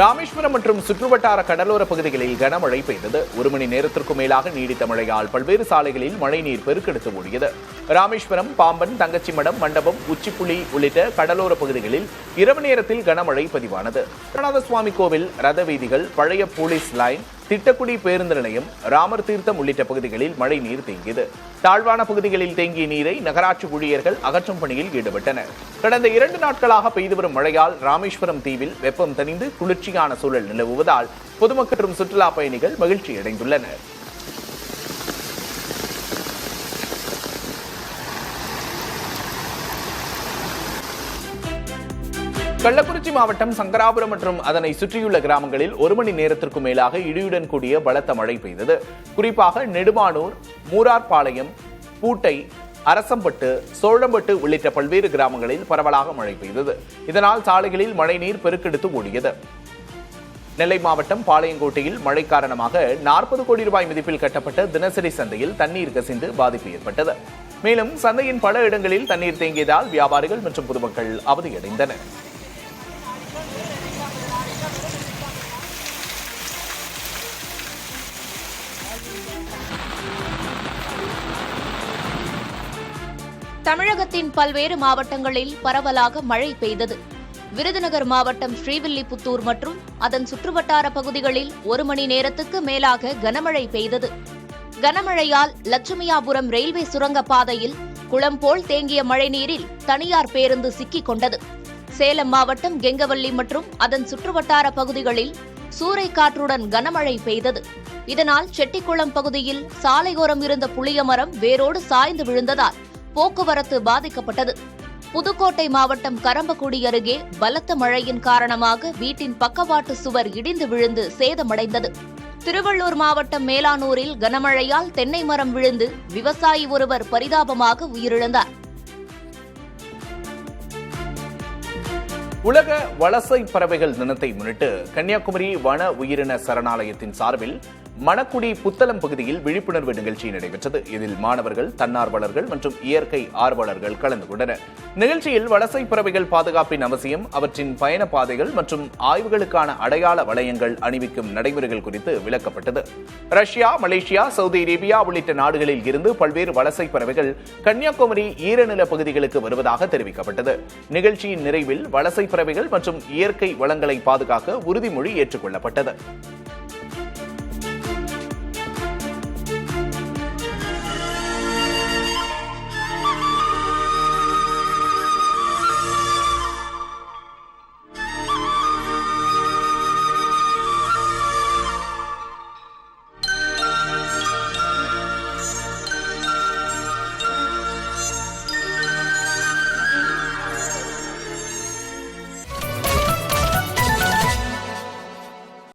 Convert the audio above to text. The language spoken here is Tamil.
ராமேஸ்வரம் மற்றும் சுற்றுவட்டார கடலோர பகுதிகளில் கனமழை பெய்தது. 1 மணி நேரத்திற்கும் மேலாக நீடித்த மழையால் பல்வேறு சாலைகளில் மழைநீர் பெருக்கெடுத்து ஓடியது. ராமேஸ்வரம், பாம்பன், தங்கச்சிமடம், மண்டபம், உச்சிப்புலி உள்ளிட்ட கடலோர பகுதிகளில் இரவு நேரத்தில் கனமழை பதிவானது. சுவாமி கோவில், ரத வீதிகள், பழைய போலீஸ் லைன், திட்டக்குடி பேருந்து நிலையம், ராமர் தீர்த்தம் உள்ளிட்ட பகுதிகளில் மழை நீர் தேங்கியது. தாழ்வான பகுதிகளில் தேங்கிய நீரை நகராட்சி ஊழியர்கள் அகற்றும் பணியில் ஈடுபட்டனர். கடந்த 2 நாட்களாக பெய்து வரும் மழையால் ராமேஸ்வரம் தீவில் வெப்பம் தணிந்து குளிர்ச்சியான சூழல் நிலவுவதால் பொதுமக்கள் மற்றும் சுற்றுலா பயணிகள் மகிழ்ச்சி அடைந்துள்ளனர். கள்ளக்குறிச்சி மாவட்டம் சங்கராபுரம் மற்றும் அதனை சுற்றியுள்ள கிராமங்களில் 1 மணி நேரத்திற்கும் மேலாக இடியுடன் கூடிய பலத்த மழை பெய்தது. குறிப்பாக நெடுமானூர், மூரார்பாளையம், பூட்டை, அரசம்பட்டு, சோழம்பட்டு உள்ளிட்ட பல்வேறு கிராமங்களில் பரவலாக மழை பெய்தது. இதனால் சாலைகளில் மழைநீர் பெருக்கெடுத்து ஓடியது. நெல்லை மாவட்டம் பாளையங்கோட்டையில் மழை காரணமாக 40 கோடி ரூபாய் மதிப்பில் கட்டப்பட்ட தினசரி சந்தையில் தண்ணீர் கசிந்து பாதிப்பு ஏற்பட்டது. மேலும் சந்தையின் பல இடங்களில் தண்ணீர் தேங்கியதால் வியாபாரிகள் மற்றும் பொதுமக்கள் அவதியடைந்தனர். தமிழகத்தின் பல்வேறு மாவட்டங்களில் பரவலாக மழை பெய்தது. விருதுநகர் மாவட்டம் ஸ்ரீவில்லிபுத்தூர் மற்றும் அதன் சுற்றுவட்டார பகுதிகளில் 1 மணி நேரத்துக்கு மேலாக கனமழை பெய்தது. கனமழையால் லட்சுமியாபுரம் ரயில்வே சுரங்க பாதையில் குளம் போல் தேங்கிய மழைநீரில் தனியார் பேருந்து சிக்கிக் கொண்டது. சேலம் மாவட்டம் கெங்கவல்லி மற்றும் அதன் சுற்றுவட்டார பகுதிகளில் சூறைக்காற்றுடன் கனமழை பெய்தது. இதனால் செட்டிக்குளம் பகுதியில் சாலையோரம் இருந்த புளியமரம் வேரோடு சாய்ந்து விழுந்ததால் போக்குவரத்து பாதிக்கப்பட்டது. புதுக்கோட்டை மாவட்டம் கரம்பக்குடி அருகே பலத்த மழையின் காரணமாக வீட்டின் பக்கவாட்டு சுவர் இடிந்து விழுந்து சேதமடைந்தது. திருவள்ளூர் மாவட்டம் மேலானூரில் கனமழையால் தென்னை மரம் விழுந்து விவசாயி ஒருவர் பரிதாபமாக உயிரிழந்தார். உலக வலசை பறவைகள் தினத்தை முன்னிட்டு கன்னியாகுமரி வன உயிரின சரணாலயத்தின் சார்பில் மணக்குடி புத்தளம் பகுதியில் விழிப்புணர்வு நிகழ்ச்சி நடைபெற்றது. இதில் மாணவர்கள், தன்னார்வலர்கள் மற்றும் இயற்கை ஆர்வலர்கள் கலந்து கொண்டனர். நிகழ்ச்சியில் வலசை பறவைகள் பாதுகாப்பின் அவசியம், அவற்றின் பயண பாதைகள் மற்றும் ஆய்வுகளுக்கான அடையாள வளையங்கள் அணிவிக்கும் நடைமுறைகள் குறித்து விளக்கப்பட்டது. ரஷ்யா, மலேசியா, சவுதி அரேபியா உள்ளிட்ட நாடுகளில் இருந்து பல்வேறு வலசை பறவைகள் கன்னியாகுமரி ஈரநில பகுதிகளுக்கு வருவதாக தெரிவிக்கப்பட்டது. நிகழ்ச்சியின் நிறைவில் வலசை பறவைகள் மற்றும் இயற்கை வளங்களை பாதுகாக்க உறுதிமொழி ஏற்றுக்கொள்ளப்பட்டது.